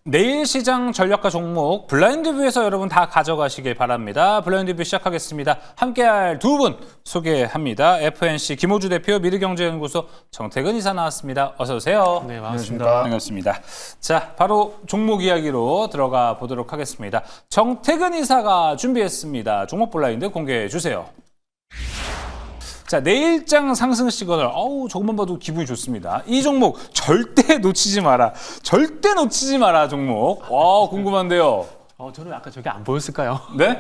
내일 시장 전략가 종목 블라인드뷰에서 여러분 다 가져가시길 바랍니다. 블라인드뷰 시작하겠습니다. 함께할 두 분 소개합니다. FNC 김호주 대표, 미르경제연구소 정태근 이사 나왔습니다. 어서 오세요. 네, 반갑습니다. 반갑습니다. 자, 바로 종목 이야기로 들어가 보도록 하겠습니다. 정태근 이사가 준비했습니다. 종목 블라인드 공개해 주세요. 자, 내일장 상승 시그널. 조금만 봐도 기분이 좋습니다. 이 종목 절대 놓치지 마라. 절대 놓치지 마라 종목. 와, 궁금한데요. 저는 아까 저게 안 보였을까요? 네?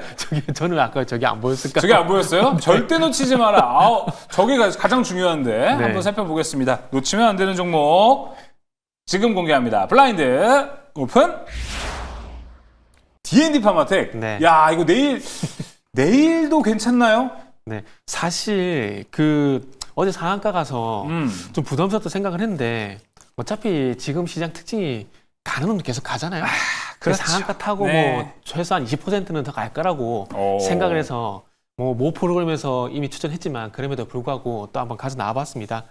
저는 아까 저게 안 보였을까요? 저게 안 보였어요? 절대 놓치지 마라. 저게 가장 중요한데. 네. 한번 살펴보겠습니다. 놓치면 안 되는 종목. 지금 공개합니다. 블라인드 오픈. D&D 파마텍. 네. 야, 이거 내일도 괜찮나요? 네, 사실 어제 상한가 가서 좀 부담스럽다 생각을 했는데 어차피 지금 시장 특징이 가는 놈도 계속 가잖아요. 그래서 그렇죠. 상한가 타고 네. 뭐 최소한 20%는 더 갈 거라고 오. 생각을 해서 모 프로그램에서 이미 추천했지만 그럼에도 불구하고 또 한번 가져 나와봤습니다.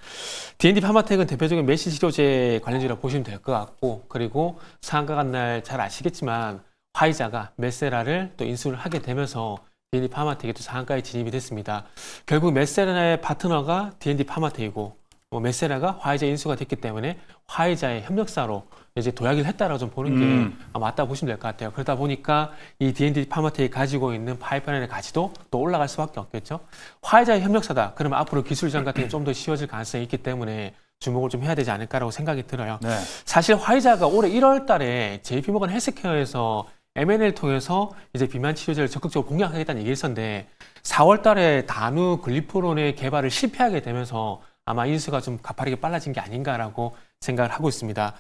D&D 파마텍은 대표적인 메시 치료제 관련주라고 보시면 될 것 같고, 그리고 상한가 간 날 잘 아시겠지만 화이자가 메세라를 또 인수를 하게 되면서 D&D 파마텍이 또 상한가에 진입이 됐습니다. 결국 메세라의 파트너가 D&D 파마텍이고 메세라가 화이자 인수가 됐기 때문에 화이자의 협력사로 이제 도약을 했다라고 좀 보는 게 맞다 보시면 될 것 같아요. 그러다 보니까 이 D&D 파마텍이 가지고 있는 파이프라인의 가치도 또 올라갈 수밖에 없겠죠. 화이자의 협력사다. 그러면 앞으로 기술장 같은 게 좀 더 쉬워질 가능성이 있기 때문에 주목을 좀 해야 되지 않을까라고 생각이 들어요. 네. 사실 화이자가 올해 1월 달에 JP모건 헬스케어에서 M&A를 통해서 이제 비만 치료제를 적극적으로 공략하겠다는 얘기를 했었는데 4월 달에 다누 글리포론의 개발을 실패하게 되면서 아마 인수가 좀 가파르게 빨라진 게 아닌가라고 생각을 하고 있습니다.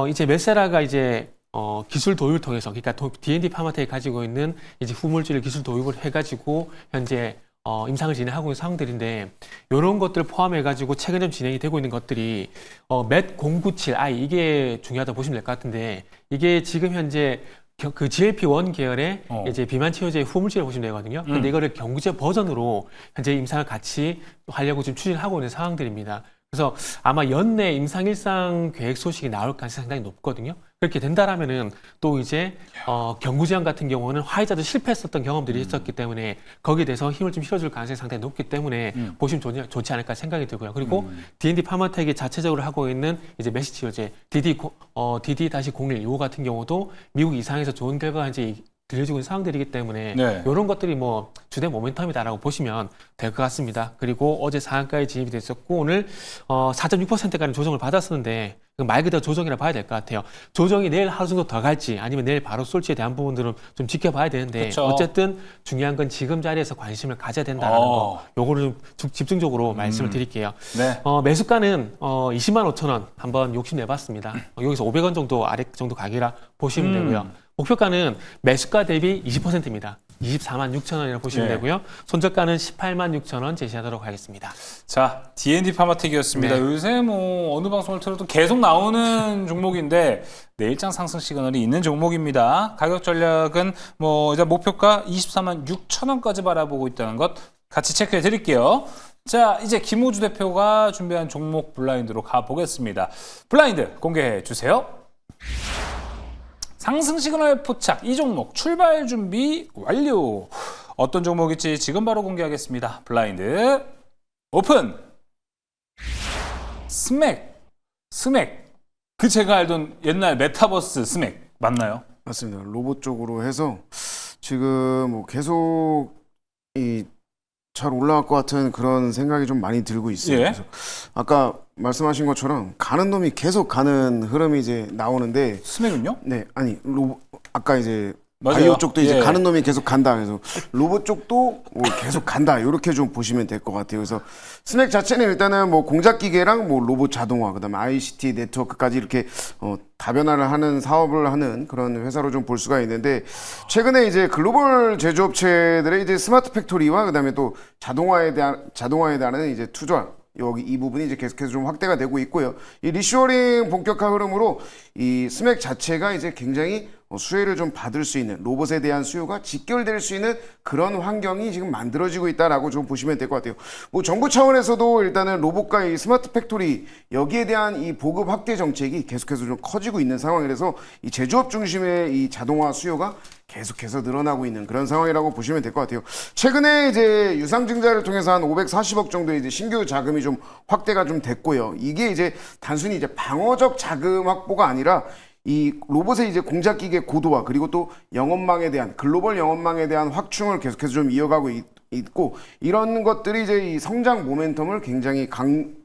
이제 메세라가 이제 기술 도입을 통해서, 그러니까 D&D 파마텍이 가지고 있는 이제 후물질 기술 도입을 해가지고 현재 임상을 진행하고 있는 상황들인데, 이런 것들을 포함해가지고 최근 좀 진행이 되고 있는 것들이 MET097i 이게 중요하다고 보시면 될 것 같은데, 이게 지금 현재 그 GLP-1 계열의 이제 비만 치료제의 후물질을 보시면 되거든요. 근데 이거를 경구제 버전으로 현재 임상을 같이 하려고 지금 추진을 하고 있는 상황들입니다. 그래서 아마 연내 임상 일상 계획 소식이 나올 가능성이 상당히 높거든요. 그렇게 된다라면은 또 이제 경구제약 같은 경우는 화이자도 실패했었던 경험들이 있었기 때문에 거기에 대해서 힘을 좀 실어줄 가능성이 상당히 높기 때문에 보시면 좋지 않을까 생각이 들고요. 그리고 D&D 파마텍이 자체적으로 하고 있는 이제 메시 치료제 DD-01 이거 같은 경우도 미국 이상에서 좋은 결과가 이제 들려지고 있는 상황들이기 때문에 네. 이런 것들이 뭐 주된 모멘텀이다라고 보시면 될 것 같습니다. 그리고 어제 상한가에 진입이 됐었고 오늘 4.6%까지 조정을 받았었는데 말 그대로 조정이라 봐야 될 것 같아요. 조정이 내일 하루 정도 더 갈지 아니면 내일 바로 쏠지에 대한 부분들은 좀 지켜봐야 되는데, 그쵸. 어쨌든 중요한 건 지금 자리에서 관심을 가져야 된다는 거, 요거를 좀 집중적으로 말씀을 드릴게요. 네. 매수가는 20만 5천 원 한번 욕심내봤습니다. 여기서 500원 정도 아래 정도 가기라 보시면 되고요. 목표가는 매수가 대비 20%입니다. 24만 6천 원이라고 보시면 네. 되고요. 손절가는 18만 6천 원 제시하도록 하겠습니다. 자, D&D 파마텍이었습니다. 네. 요새 뭐 어느 방송을 틀어도 계속 나오는 종목인데 내일장 상승 시그널이 있는 종목입니다. 가격 전략은 뭐 이제 목표가 24만 6천 원까지 바라보고 있다는 것 같이 체크해 드릴게요. 자, 이제 김호주 대표가 준비한 종목 블라인드로 가보겠습니다. 블라인드 공개해 주세요. 상승 시그널 포착, 이 종목 출발 준비 완료. 어떤 종목일지 지금 바로 공개하겠습니다. 블라인드 오픈. 스맥. 제가 알던 옛날 메타버스 스맥 맞나요? 맞습니다. 로봇 쪽으로 해서 지금 뭐 계속 잘 올라갈 것 같은 그런 생각이 좀 많이 들고 있어요. 예. 그래서 아까 말씀하신 것처럼 가는 놈이 계속 가는 흐름이 이제 나오는데, 스맥은요? 네, 아니 아까 이제 맞아요. 바이오 쪽도 이제 예. 가는 놈이 계속 간다. 그래서 로봇 쪽도 뭐 계속 간다. 이렇게 좀 보시면 될 것 같아요. 그래서 스맥 자체는 일단은 뭐 공작 기계랑 뭐 로봇 자동화, 그다음에 ICT 네트워크까지 이렇게 다변화를 하는 사업을 하는 그런 회사로 좀 볼 수가 있는데, 최근에 이제 글로벌 제조업체들의 이제 스마트 팩토리와 그다음에 또 자동화에 대한 이제 투자, 여기 이 부분이 이제 계속해서 좀 확대가 되고 있고요. 이 리쇼어링 본격화 흐름으로 이 스맥 자체가 이제 굉장히 수혜를 좀 받을 수 있는 로봇에 대한 수요가 직결될 수 있는 그런 환경이 지금 만들어지고 있다라고 좀 보시면 될 것 같아요. 뭐 정부 차원에서도 일단은 로봇과 이 스마트 팩토리 여기에 대한 이 보급 확대 정책이 계속해서 좀 커지고 있는 상황이라서 이 제조업 중심의 이 자동화 수요가 계속해서 늘어나고 있는 그런 상황이라고 보시면 될 것 같아요. 최근에 이제 유상증자를 통해서 한 540억 정도의 이제 신규 자금이 좀 확대가 좀 됐고요. 이게 이제 단순히 이제 방어적 자금 확보가 아니라 이 로봇의 이제 공작 기계 고도화 그리고 또 영업망에 대한 글로벌 영업망에 대한 확충을 계속해서 좀 이어가고 있고 이런 것들이 이제 이 성장 모멘텀을 굉장히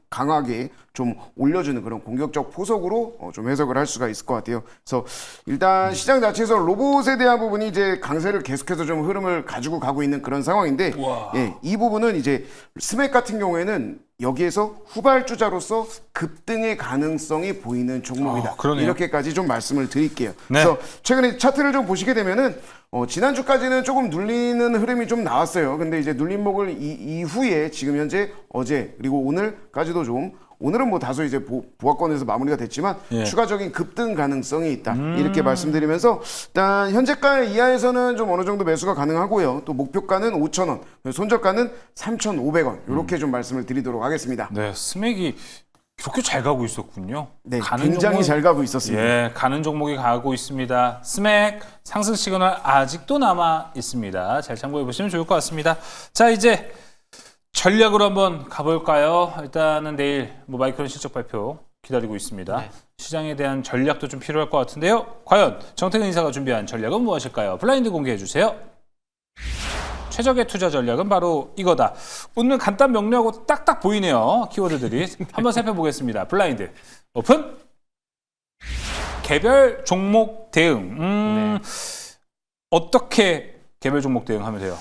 강하게 좀 올려주는 그런 공격적 포석으로 좀 해석을 할 수가 있을 것 같아요. 그래서 일단 시장 자체에서 로봇에 대한 부분이 이제 강세를 계속해서 좀 흐름을 가지고 가고 있는 그런 상황인데, 예, 이 부분은 이제 스맥 같은 경우에는 여기에서 후발주자로서 급등의 가능성이 보이는 종목이다. 그러네요. 이렇게까지 좀 말씀을 드릴게요. 네. 그래서 최근에 차트를 좀 보시게 되면은 지난주까지는 조금 눌리는 흐름이 좀 나왔어요. 근데 이제 눌림목을 이후에 지금 현재 어제 그리고 오늘까지도 좀 오늘은 뭐 다소 이제 보합권에서 마무리가 됐지만 예. 추가적인 급등 가능성이 있다. 이렇게 말씀드리면서 일단 현재가 이하에서는 좀 어느 정도 매수가 가능하고요. 또 목표가는 5,000원, 손절가는 3,500원 이렇게 좀 말씀을 드리도록 하겠습니다. 네, 스맥이 그렇게 잘 가고 있었군요. 네, 가는 굉장히 종목은- 잘 가고 있었습니다. 예, 가는 종목이 가고 있습니다. 스맥 상승 시그널 아직도 남아 있습니다. 잘 참고해 보시면 좋을 것 같습니다. 자, 이제 전략으로 한번 가볼까요? 일단은 내일 뭐 마이크론 실적 발표 기다리고 있습니다. 네. 시장에 대한 전략도 좀 필요할 것 같은데요. 과연 정태근 이사가 준비한 전략은 무엇일까요? 블라인드 공개해 주세요. 최적의 투자 전략은 바로 이거다. 오늘 간단 명료하고 딱딱 보이네요. 키워드들이. 한번 살펴보겠습니다. 블라인드 오픈. 개별 종목 대응. 어떻게 개별 종목 대응하면 돼요?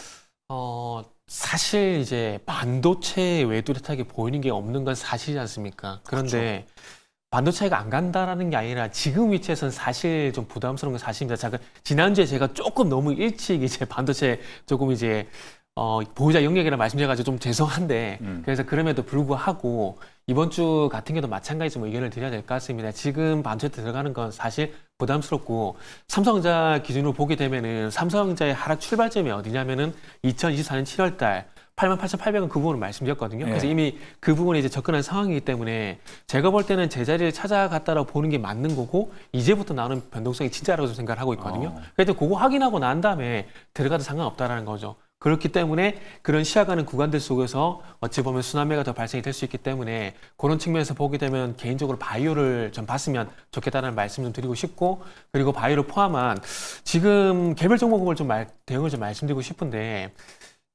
사실 이제 반도체 외에 뚜렷하게 보이는 게 없는 건 사실이지 않습니까? 그런데 반도체가 안 간다라는 게 아니라 지금 위치에서는 사실 좀 부담스러운 건 사실입니다. 지난주에 제가 조금 너무 일찍 이제 반도체 조금 이제 보유자 영역이라 말씀드려가지고 좀 죄송한데 그래서 그럼에도 불구하고 이번 주 같은 경우도 마찬가지 좀 의견을 드려야 될 것 같습니다. 지금 반도체 들어가는 건 사실 부담스럽고 삼성전자 기준으로 보게 되면은 삼성전자의 하락 출발점이 어디냐면은 2024년 7월달 88,800원 그 부분을 말씀드렸거든요. 그래서 이미 그 부분에 이제 접근한 상황이기 때문에 제가 볼 때는 제자리를 찾아갔다라고 보는 게 맞는 거고 이제부터 나오는 변동성이 진짜라고 좀 생각을 하고 있거든요. 그래서 그거 확인하고 난 다음에 들어가도 상관없다라는 거죠. 그렇기 때문에 그런 시야가는 구간들 속에서 어찌 보면 순환매가 더 발생이 될 수 있기 때문에 그런 측면에서 보게 되면 개인적으로 바이오를 좀 봤으면 좋겠다는 말씀 좀 드리고 싶고 그리고 바이오를 포함한 지금 개별 종목을 좀 대응을 좀 말씀드리고 싶은데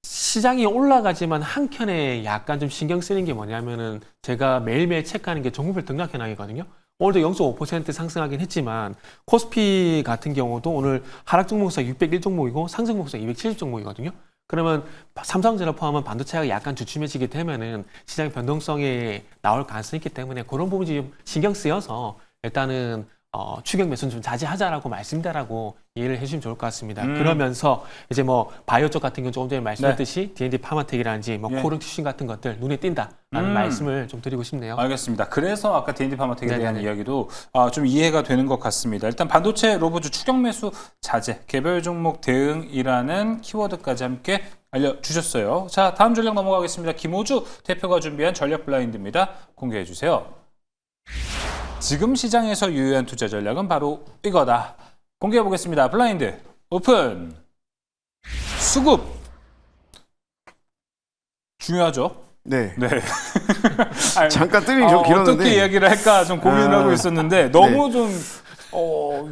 시장이 올라가지만 한켠에 약간 좀 신경 쓰이는 게 뭐냐면은 제가 매일매일 체크하는 게 종목별 등락 현황이거든요. 오늘도 0.5% 상승하긴 했지만 코스피 같은 경우도 오늘 하락 종목수가 601 종목이고 상승 종목수가 270 종목이거든요. 그러면 삼성전자 포함한 반도체가 약간 주춤해지게 되면은 시장의 변동성이 나올 가능성이 있기 때문에 그런 부분이 좀 신경 쓰여서 일단은 추격 매수는 좀 자제하자라고 말씀드라고 이해를 해주시면 좋을 것 같습니다. 그러면서 이제 뭐 바이오 쪽 같은 경우 조금 전에 말씀드렸듯이 D&D 파마텍이라든지 뭐 코른 튜신 같은 것들 눈에 띈다라는 말씀을 좀 드리고 싶네요. 알겠습니다. 그래서 아까 D&D 파마텍에 대한 네네네. 이야기도 좀 이해가 되는 것 같습니다. 일단 반도체 로봇 추격 매수 자제, 개별 종목 대응이라는 키워드까지 함께 알려주셨어요. 자, 다음 전략 넘어가겠습니다. 김호주 대표가 준비한 전략 블라인드입니다. 공개해 주세요. 지금 시장에서 유효한 투자 전략은 바로 이거다. 공개해 보겠습니다. 블라인드 오픈. 수급 중요하죠. 네. 네. 아니, 잠깐 뜸이 좀 길었는데 어떻게 이야기를 할까 좀 고민을 하고 있었는데 너무 좀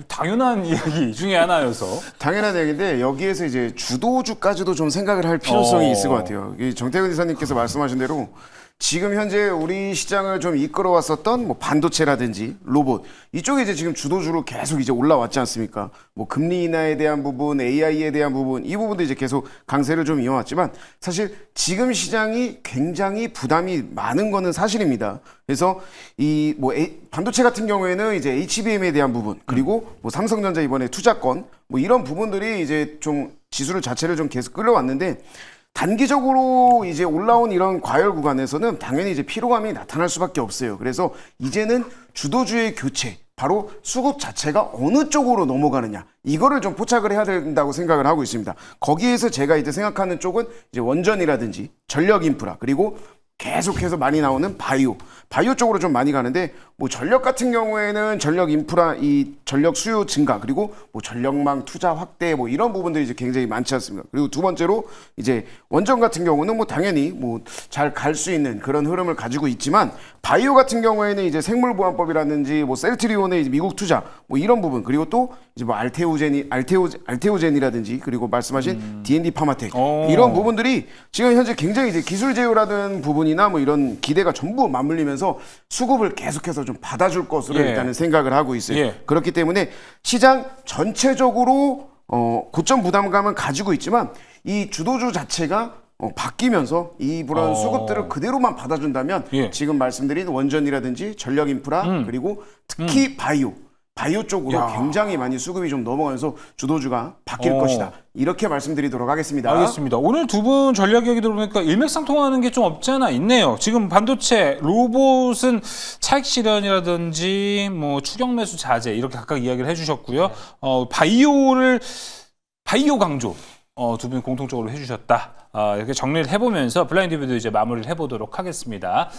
당연한 이야기 중에 하나여서 당연한 얘기인데 여기에서 이제 주도주까지도 좀 생각을 할 필요성이 있을 것 같아요. 이 정태근 이사님께서 말씀하신 대로 지금 현재 우리 시장을 좀 이끌어왔었던 뭐 반도체라든지 로봇 이쪽에 이제 지금 주도주로 계속 이제 올라왔지 않습니까? 뭐 금리 인하에 대한 부분, AI에 대한 부분 이 부분도 이제 계속 강세를 좀 이어왔지만 사실 지금 시장이 굉장히 부담이 많은 거는 사실입니다. 그래서 이 뭐 반도체 같은 경우에는 이제 HBM에 대한 부분 그리고 뭐 삼성전자 이번에 투자권 뭐 이런 부분들이 이제 좀 지수를 자체를 좀 계속 끌어왔는데. 단기적으로 이제 올라온 이런 과열 구간에서는 당연히 이제 피로감이 나타날 수밖에 없어요. 그래서 이제는 주도주의 교체 바로 수급 자체가 어느 쪽으로 넘어가느냐 이거를 좀 포착을 해야 된다고 생각을 하고 있습니다. 거기에서 제가 이제 생각하는 쪽은 이제 원전이라든지 전력 인프라 그리고 계속해서 많이 나오는 바이오 쪽으로 좀 많이 가는데 뭐 전력 같은 경우에는 전력 인프라 이 전력 수요 증가 그리고 뭐 전력망 투자 확대 뭐 이런 부분들이 이제 굉장히 많지 않습니까? 그리고 두 번째로 이제 원전 같은 경우는 뭐 당연히 뭐 잘 갈 수 있는 그런 흐름을 가지고 있지만 바이오 같은 경우에는 이제 생물보안법이라든지 뭐 셀트리온의 이제 미국 투자 뭐 이런 부분 그리고 또 이제 뭐 알테오젠이라든지 그리고 말씀하신 D&D 파마텍 이런 부분들이 지금 현재 굉장히 이제 기술 제휴라는 부분이나 뭐 이런 기대가 전부 맞물리면서 수급을 계속해서 좀 받아줄 것으로 예. 일단은 생각을 하고 있어요. 예. 그렇기 때문에 시장 전체적으로 고점 부담감은 가지고 있지만 이 주도주 자체가 바뀌면서 이런 수급들을 그대로만 받아준다면 예. 지금 말씀드린 원전이라든지 전력 인프라 그리고 특히 바이오 쪽으로 굉장히 많이 수급이 좀 넘어가면서 주도주가 바뀔 것이다. 이렇게 말씀드리도록 하겠습니다. 알겠습니다. 오늘 두 분 전략 얘기 들어보니까 일맥상통하는 게 좀 없지 않아 있네요. 지금 반도체, 로봇은 차익 실현이라든지 뭐 추경 매수 자제 이렇게 각각 이야기를 해주셨고요. 바이오 강조 두 분 공통적으로 해주셨다. 이렇게 정리를 해보면서 블라인드 뷰도 이제 마무리를 해보도록 하겠습니다.